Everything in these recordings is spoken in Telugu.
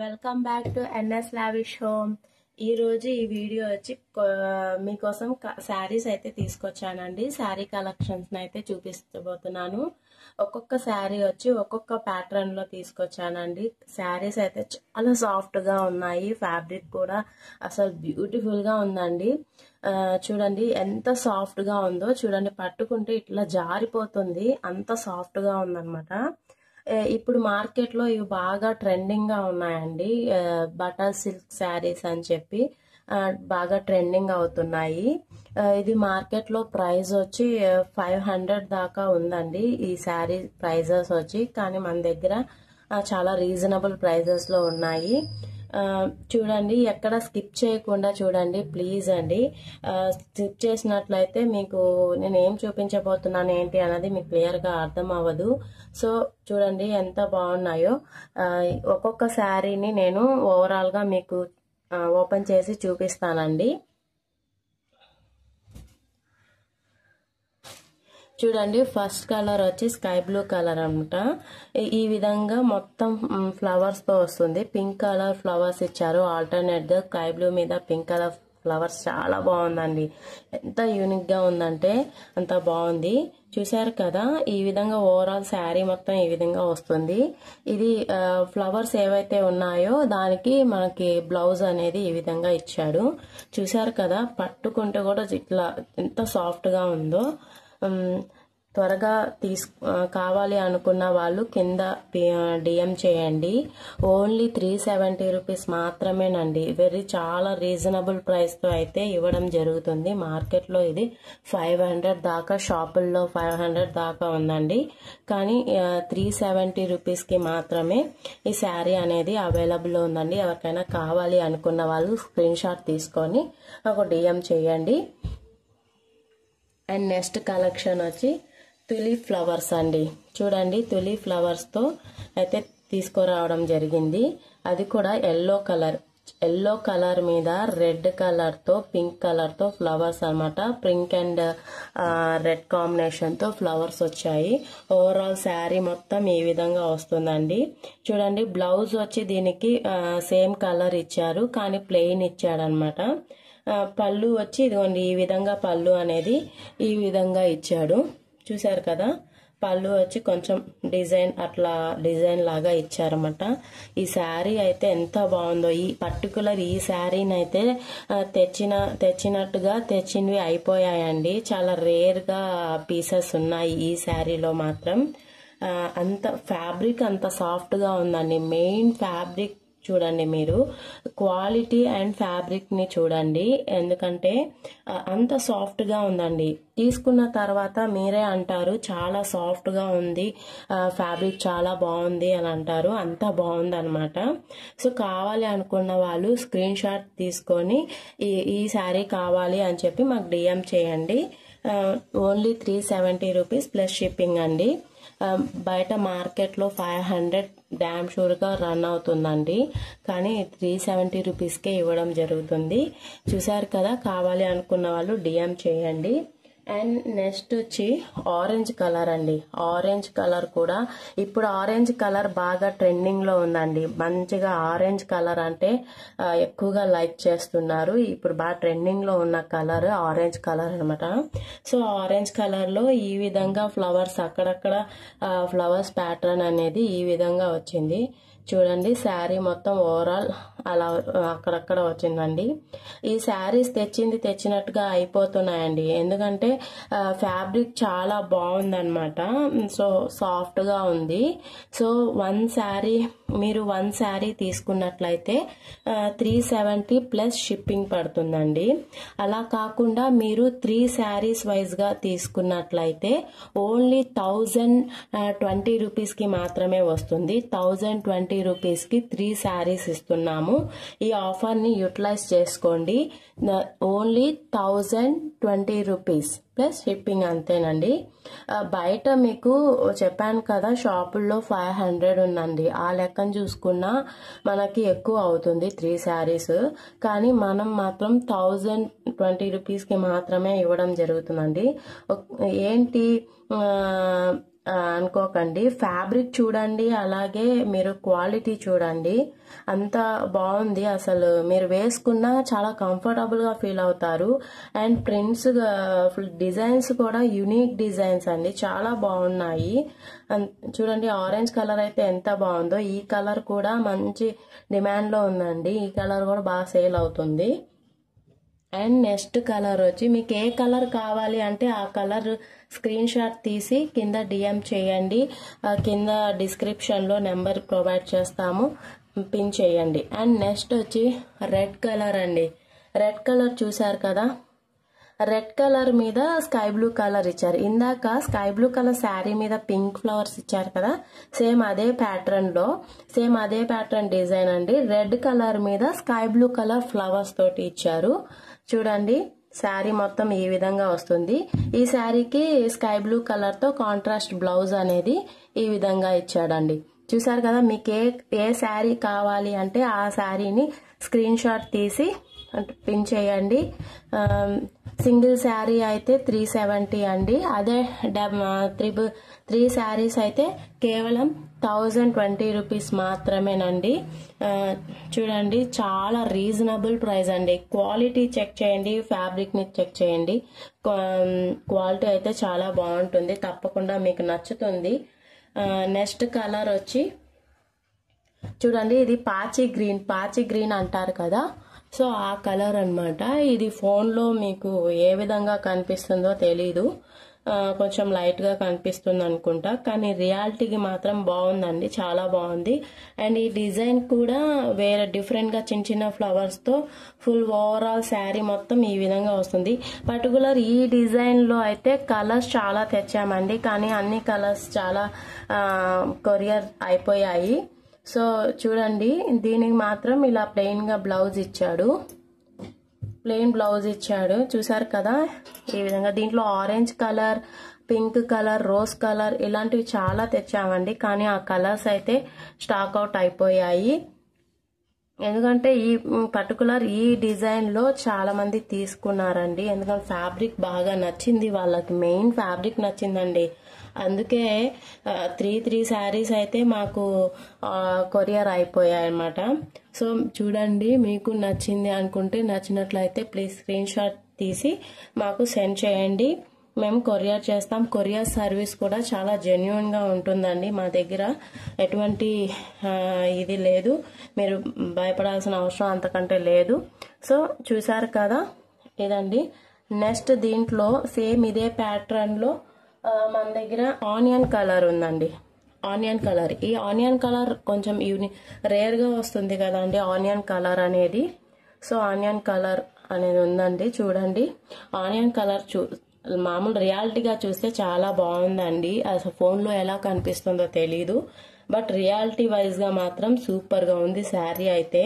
Welcome back to NS lavish home. ఈ రోజు ఈ వీడియో వచ్చి మీకోసం శారీస్ అయితే తీసుకొచ్చానండి. శారీ కలెక్షన్స్ అయితే చూపిస్తబోతున్నాను. ఒక్కొక్క శారీ వచ్చి ఒక్కొక్క ప్యాటర్న్ లో తీసుకొచ్చానండి. శారీస్ అయితే చాలా సాఫ్ట్ గా ఉన్నాయి. ఫ్యాబ్రిక్ కూడా అసలు బ్యూటిఫుల్ గా ఉందండి. చూడండి ఎంత సాఫ్ట్ గా ఉందో. చూడండి, పట్టుకుంటే ఇట్లా జారిపోతుంది, అంత సాఫ్ట్ గా ఉందన్నమాట. ఇప్పుడు మార్కెట్ లో ఇవి బాగా ట్రెండింగ్ గా ఉన్నాయండి. బటర్ సిల్క్ శారీస్ అని చెప్పి బాగా ట్రెండింగ్ అవుతున్నాయి. ఇది మార్కెట్ లో ప్రైస్ వచ్చి 500 దాకా ఉందండి ఈ శారీ ప్రైజెస్ వచ్చి. కానీ మన దగ్గర చాలా రీజనబుల్ ప్రైజెస్ లో ఉన్నాయి. చూడండి, ఎక్కడ స్కిప్ చేయకుండా చూడండి ప్లీజ్ అండి. స్కిప్ చేసినట్లయితే మీకు నేను ఏం చూపించబోతున్నాను ఏంటి అన్నది మీకు క్లియర్ గా అర్థం అవ్వదు. సో చూడండి ఎంత బాగున్నాయో. ఒక్కొక్క శారీని నేను ఓవరాల్ గా మీకు ఓపెన్ చేసి చూపిస్తానండి. చూడండి, ఫస్ట్ కలర్ వచ్చి స్కై బ్లూ కలర్ అనమాట. ఈ విధంగా మొత్తం ఫ్లవర్స్ తో వస్తుంది. పింక్ కలర్ ఫ్లవర్స్ ఇచ్చారు ఆల్టర్నేట్ గా. స్కై బ్లూ మీద పింక్ కలర్ ఫ్లవర్స్ చాలా బాగుందండి. ఎంత యూనిక్ గా ఉందంటే అంత బాగుంది. చూసారు కదా, ఈ విధంగా ఓవరాల్ శారీ మొత్తం ఈ విధంగా వస్తుంది. ఇది ఫ్లవర్స్ ఏవైతే ఉన్నాయో దానికి మనకి బ్లౌజ్ అనేది ఈ విధంగా ఇచ్చాడు. చూసారు కదా, పట్టుకుంటే కూడా ఇట్లా ఎంత సాఫ్ట్ గా ఉందో. త్వరగా కావాలి అనుకున్న వాళ్ళు కింద డిఎం చేయండి. ఓన్లీ 370 రూపీస్ మాత్రమేనండి. చాలా రీజనబుల్ ప్రైస్ తో అయితే ఇవ్వడం జరుగుతుంది. మార్కెట్ లో ఇది 500 దాకా, షాపుల్లో 500 దాకా ఉందండి. కానీ 370 రూపీస్ కి మాత్రమే ఈ శారీ అనేది అవైలబుల్ ఉందండి. ఎవరికైనా కావాలి అనుకున్న వాళ్ళు స్క్రీన్ షాట్ తీసుకొని ఒక డిఎం చేయండి. అండ్ నెక్స్ట్ కలెక్షన్ వచ్చి తులిప్ ఫ్లవర్స్ అండి. చూడండి, తులిప్ ఫ్లవర్స్ తో అయితే తీసుకురావడం జరిగింది. అది కూడా ఎల్లో కలర్ మీద రెడ్ కలర్ తో పింక్ కలర్ తో ఫ్లవర్స్ అన్నమాట. పింక్ అండ్ రెడ్ కాంబినేషన్ తో ఫ్లవర్స్ వచ్చాయి. ఓవరాల్ శారీ మొత్తం ఈ విధంగా వస్తుందండి. చూడండి, బ్లౌజ్ వచ్చి దీనికి సేమ్ కలర్ ఇచ్చారు కానీ ప్లెయిన్ ఇచ్చాడనమాట. పళ్ళు వచ్చి ఇదిగోండి ఈ విధంగా పళ్ళు అనేది ఈ విధంగా ఇచ్చాడు. చూసారు కదా, పళ్ళు వచ్చి కొంచెం డిజైన్ లాగా ఇచ్చారన్నమాట. ఈ శారీ అయితే ఎంత బాగుందో. ఈ పర్టికులర్ ఈ శారీని అయితే తెచ్చినవి అయిపోయాయండి. చాలా రేర్ గా పీసెస్ ఉన్నాయి ఈ శారీలో మాత్రం. అంత ఫ్యాబ్రిక్ అంత సాఫ్ట్ గా ఉందండి. మెయిన్ ఫ్యాబ్రిక్ చూడండి, మీరు క్వాలిటీ అండ్ ఫ్యాబ్రిక్ ని చూడండి. ఎందుకంటే అంత సాఫ్ట్ గా ఉందండి. తీసుకున్న తర్వాత మీరే అంటారు చాలా సాఫ్ట్ గా ఉంది, ఫ్యాబ్రిక్ చాలా బాగుంది అని అంటారు. అంత బాగుంది అనమాట. సో కావాలి అనుకున్న వాళ్ళు స్క్రీన్ షాట్ తీసుకొని ఈ శారీ కావాలి అని చెప్పి మాకు డిఎం చేయండి. ఓన్లీ 370 రూపీస్ ప్లస్ షిప్పింగ్ అండి. బయట మార్కెట్ లో 500 డామ్ షూర్ గా రన్ అవుతుందండి. కానీ 370 రూపీస్కే ఇవ్వడం జరుగుతుంది. చూసారు కదా, కావాలి అనుకున్న వాళ్ళు డిఎం చేయండి. అండ్ నెక్స్ట్ వచ్చి ఆరెంజ్ కలర్ అండి. ఆరెంజ్ కలర్ కూడా ఇప్పుడు ఆరెంజ్ కలర్ బాగా ట్రెండింగ్ లో ఉందండి. మంచిగా ఆరెంజ్ కలర్ అంటే ఎక్కువగా లైక్ చేస్తున్నారు. ఇప్పుడు బాగా ట్రెండింగ్ లో ఉన్న కలర్ ఆరెంజ్ కలర్ అనమాట. సో ఆరెంజ్ కలర్ లో ఈ విధంగా ఫ్లవర్స్ అక్కడక్కడ ఫ్లవర్స్ ప్యాటర్న్ అనేది ఈ విధంగా వచ్చింది. చూడండి, శారీ మొత్తం ఓవరాల్ అలా అక్కడక్కడ వచ్చిందండి. ఈ శారీస్ తెచ్చినట్టుగా అయిపోతున్నాయండి. ఎందుకంటే ఫ్యాబ్రిక్ చాలా బాగుందన్నమాట. సో సాఫ్ట్ గా ఉంది. సో మీరు వన్ శారీ తీసుకున్నట్లయితే 370 ప్లస్ షిప్పింగ్ పడుతుందండి. అలా కాకుండా మీరు 3 శారీస్ వైజ్ గా తీసుకున్నట్లయితే ఓన్లీ 1020 రూపీస్ కి మాత్రమే వస్తుంది. 1020 రూపీస్ కి 3 శారీస్ ఇస్తున్నాము. ఈ ఆఫర్ ని యూటిలైజ్ చేసుకోండి. ఓన్లీ 1020 రూపీస్ ప్లస్ షిప్పింగ్ అంతేనండి. బయట మీకు చెప్పాను కదా, షాపుల్లో 500 ఉందండి. ఆ లెక్కను చూసుకున్నా మనకి ఎక్కువ అవుతుంది 3 శారీస్. కానీ మనం మాత్రం 1020 రూపీస్ కి మాత్రమే ఇవ్వడం జరుగుతుందండి. ఏంటి అనుకోకండి. ఫ్యాబ్రిక్ చూడండి, అలాగే మీరు క్వాలిటీ చూడండి, అంత బాగుంది. అసలు మీరు వేసుకున్నా చాలా కంఫర్టబుల్గా ఫీల్ అవుతారు. అండ్ ప్రింట్స్ డిజైన్స్ కూడా యూనిక్ డిజైన్స్ అండి, చాలా బాగున్నాయి. చూడండి ఆరెంజ్ కలర్ అయితే ఎంత బాగుందో. ఈ కలర్ కూడా మంచి డిమాండ్లో ఉందండి, ఈ కలర్ కూడా బాగా సేల్ అవుతుంది. అండ్ నెక్స్ట్ కలర్ వచ్చి మీకు ఏ కలర్ కావాలి అంటే ఆ కలర్ స్క్రీన్ షాట్ తీసి కింద డిఎం చేయండి. కింద డిస్క్రిప్షన్లో నెంబర్ ప్రొవైడ్ చేస్తాము, పిన్ చేయండి. అండ్ నెక్స్ట్ వచ్చి రెడ్ కలర్ అండి. రెడ్ కలర్ చూసారు కదా, రెడ్ కలర్ మీద స్కై బ్లూ కలర్ ఇచ్చారు. ఇందాక స్కై బ్లూ కలర్ శారీ మీద పింక్ ఫ్లవర్స్ ఇచ్చారు కదా, సేమ్ అదే ప్యాటర్న్ లో సేమ్ అదే ప్యాటర్న్ డిజైన్ అండి. రెడ్ కలర్ మీద స్కై బ్లూ కలర్ ఫ్లవర్స్ తోటి ఇచ్చారు. చూడండి శారీ మొత్తం ఈ విధంగా వస్తుంది. ఈ శారీకి స్కై బ్లూ కలర్ తో కాంట్రాస్ట్ బ్లౌజ్ అనేది ఈ విధంగా ఇచ్చాడండి. చూసారు కదా, మీకు ఏ శారీ కావాలి అంటే ఆ శారీని స్క్రీన్ షాట్ తీసి పిన్ చేయండి. సింగిల్ శారీ అయితే 370 అండి. అదే 3 శారీస్ అయితే కేవలం 1020 రూపీస్ మాత్రమేనండి. చూడండి చాలా రీజనబుల్ ప్రైస్ అండి. క్వాలిటీ చెక్ చేయండి, ఫ్యాబ్రిక్ ని చెక్ చేయండి. క్వాలిటీ అయితే చాలా బాగుంటుంది, తప్పకుండా మీకు నచ్చుతుంది. నెక్స్ట్ కలర్ వచ్చి చూడండి, ఇది పాచి గ్రీన్ అంటారు కదా, సో ఆ కలర్ అన్నమాట. ఇది ఫోన్లో మీకు ఏ విధంగా కనిపిస్తుందో తెలీదు, కొంచెం లైట్ గా కనిపిస్తుంది అనుకుంటా, కానీ రియాలిటీకి మాత్రం బాగుందండి, చాలా బాగుంది. అండ్ ఈ డిజైన్ కూడా వేరే డిఫరెంట్ గా చిన్న చిన్న ఫ్లవర్స్ తో ఫుల్ ఓవరాల్ శారీ మొత్తం ఈ విధంగా వస్తుంది. పర్టికులర్ ఈ డిజైన్ లో అయితే కలర్స్ చాలా తెచ్చామండి, కానీ అన్ని కలర్స్ చాలా కొరియర్ అయిపోయాయి. సో చూడండి, దీనికి మాత్రం ఇలా ప్లెయిన్ గా బ్లౌజ్ ఇచ్చాడు, ప్లెయిన్ బ్లౌజ్ ఇచ్చాడు. చూసారు కదా ఈ విధంగా. దీంట్లో orange colour, pink colour, rose colour ఇలాంటివి చాలా తెచ్చామండి, కానీ ఆ కలర్స్ అయితే స్టాక్ అవుట్ అయిపోయాయి. ఎందుకంటే ఈ పర్టికులర్ ఈ డిజైన్ లో చాలా మంది తీసుకున్నారండి, ఎందుకంటే ఫ్యాబ్రిక్ బాగా నచ్చింది వాళ్ళకి, మెయిన్ ఫ్యాబ్రిక్ నచ్చిందండి. అందుకే 3 శారీస్ అయితే మాకు కొరియర్ అయిపోయాయి అన్నమాట. సో చూడండి, మీకు నచ్చింది అనుకుంటే, నచ్చినట్లయితే ప్లీజ్ స్క్రీన్ షాట్ తీసి మాకు సెండ్ చేయండి, మేము కొరియర్ చేస్తాం. కొరియర్ సర్వీస్ కూడా చాలా జెన్యూన్ గా ఉంటుందండి, మా దగ్గర ఎటువంటి ఇది లేదు, మీరు భయపడాల్సిన అవసరం అంతకంటే లేదు. సో చూసారు కదా ఇదండి. నెక్స్ట్ దీంట్లో సేమ్ ఇదే ప్యాటర్న్ లో మన దగ్గర ఆనియన్ కలర్ ఉందండి. ఆనియన్ కలర్, ఈ ఆనియన్ కలర్ కొంచెం రేర్ గా వస్తుంది కదండి ఆనియన్ కలర్ అనేది. సో ఆనియన్ కలర్ అనేది ఉందండి. చూడండి ఆనియన్ కలర్ మామూలు రియాలిటీగా చూస్తే చాలా బాగుందండి, అసలు ఫోన్లో ఎలా కనిపిస్తుందో తెలీదు, బట్ రియాలిటీ వైజ్ గా మాత్రం సూపర్ గా ఉంది శారీ అయితే.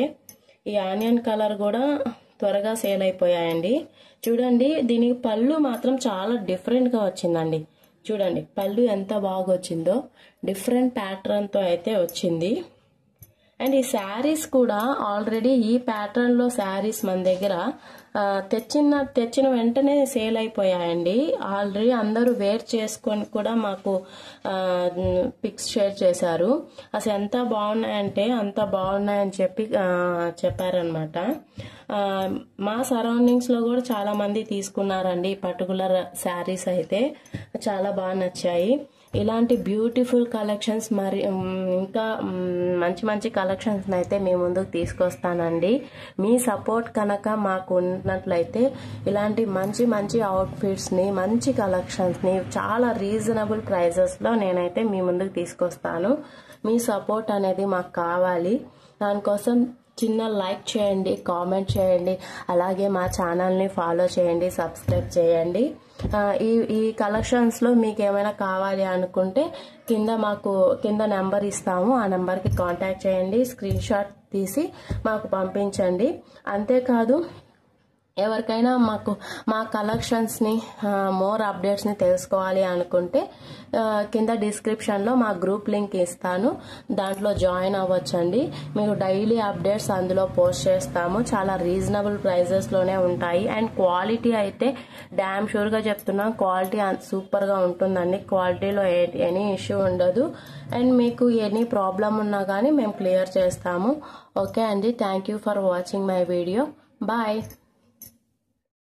ఈ ఆనియన్ కలర్ కూడా త్వరగా సేల్ అయిపోయాయండి. చూడండి దీనికి పళ్ళు మాత్రం చాలా డిఫరెంట్ గా వచ్చిందండి. చూడండి పళ్ళు ఎంత బాగా వచ్చిందో, డిఫరెంట్ ప్యాటర్న్ తో అయితే వచ్చింది. అండ్ ఈ శారీస్ కూడా ఆల్రెడీ ఈ ప్యాటర్న్ లో శారీస్ మన దగ్గర తెచ్చిన వెంటనే సేల్ అయిపోయాయండి. ఆల్రెడీ అందరూ వేర్ చేసుకొని కూడా మాకు పిక్స్ షేర్ చేశారు. అసలు ఎంత బాగున్నాయంటే అంత బాగున్నాయని చెప్పారనమాట. మా సరౌండింగ్స్ లో కూడా చాలా మంది తీసుకున్నారండి పర్టికులర్ శారీస్ అయితే, చాలా బాగా నచ్చాయి. ఇలాంటి బ్యూటిఫుల్ కలెక్షన్స్ మరి ఇంకా మంచి మంచి కలెక్షన్స్ అయితే మీ ముందుకు తీసుకొస్తానండి. మీ సపోర్ట్ కనుక మాకు ఉన్నట్లయితే ఇలాంటి మంచి మంచి అవుట్ఫిట్స్ ని, మంచి కలెక్షన్స్ ని చాలా రీజనబుల్ ప్రైజెస్ లో నేనైతే మీ ముందుకు తీసుకొస్తాను. మీ సపోర్ట్ అనేది మాకు కావాలి. దానికోసం చిన్న లైక్ చేయండి, కామెంట్ చేయండి, అలాగే మా ఛానల్ని ఫాలో చేయండి, సబ్స్క్రైబ్ చేయండి. ఈ కలెక్షన్స్ లో మీకు ఏమైనా కావాలి అనుకుంటే కింద నెంబర్ ఇస్తాము, ఆ నెంబర్కి కాంటాక్ట్ చేయండి, స్క్రీన్ షాట్ తీసి మాకు పంపించండి. అంతేకాదు ఎవరికైనా మా కలెక్షన్స్ని మోర్ అప్డేట్స్ని తెలుసుకోవాలి అనుకుంటే కింద డిస్క్రిప్షన్లో మా గ్రూప్ లింక్ ఇస్తాను, దాంట్లో జాయిన్ అవ్వచ్చండి. మీకు డైలీ అప్డేట్స్ అందులో పోస్ట్ చేస్తాము. చాలా రీజనబుల్ ప్రైజెస్లోనే ఉంటాయి. అండ్ క్వాలిటీ అయితే డ్యామ్ షూర్గా చెప్తున్నాం, క్వాలిటీ సూపర్గా ఉంటుందండి. క్వాలిటీలో ఎనీ ఇష్యూ ఉండదు. అండ్ మీకు ఎనీ ప్రాబ్లం ఉన్నా కానీ మేము క్లియర్ చేస్తాము. ఓకే అండి, thank you for watching my video. Bye.